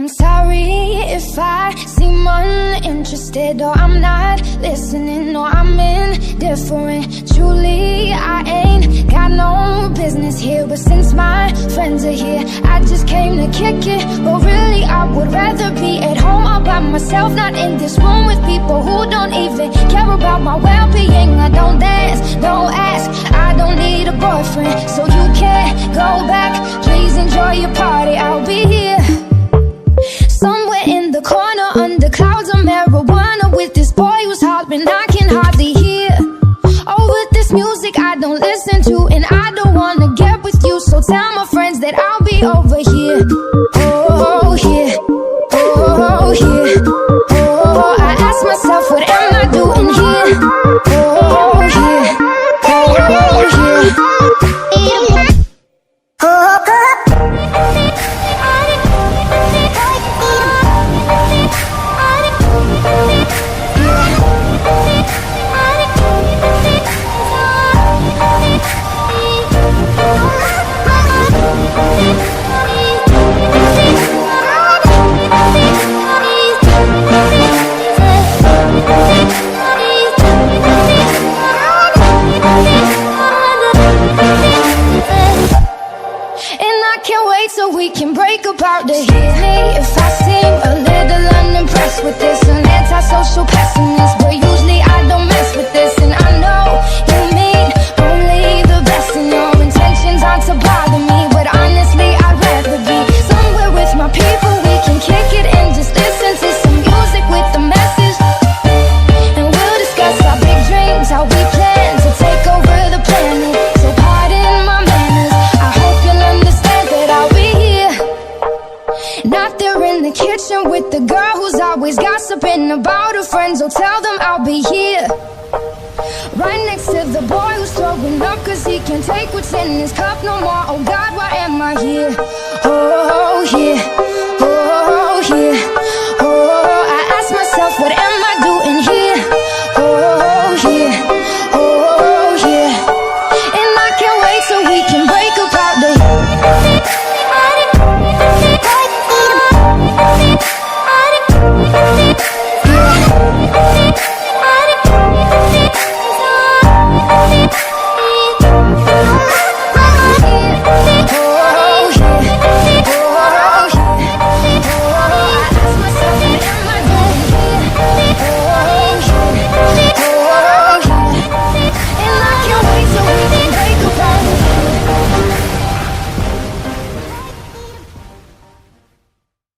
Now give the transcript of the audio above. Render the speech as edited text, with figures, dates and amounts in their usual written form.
I'm sorry if I seem uninterested, or I'm not listening, or I'm indifferent. Truly, I ain't got no business here, but since my friends are here, I just came to kick it. But really, I would rather be at home all by myself, not in this room with people who don't even care about my well-being. I don't dance, don't ask, I don't need a boyfriend, so you can't go back. Please enjoy your party, I'll be here somewhere in the corner under clouds of marijuana with this boy who's hollering I can hardly hear. Over this music I don't listen to, and I don't wanna get with you, so tell my friends that I'll be over here. Oh, here, oh, here, oh, I ask myself, what am I doing here? Oh, here, oh, here. So we can break apart the hit me if I seem a little unimpressed with this. An antisocial pessimist, but usually I don't mess with this. And I know you mean only the best, and your intentions aren't to bother me, but honestly I'd rather be somewhere with my people. We can kick it and just listen to some music with a message, and we'll discuss our big dreams, how we plan to take over the planet. So pardon my manners, I hope you'll understand that I'll be not there in the kitchen with the girl who's always gossiping about her friends. So tell them I'll be here right next to the boy who's throwing up cause he can't take what's in his cup no more. Oh God, why am I here? Oh, here, oh, here.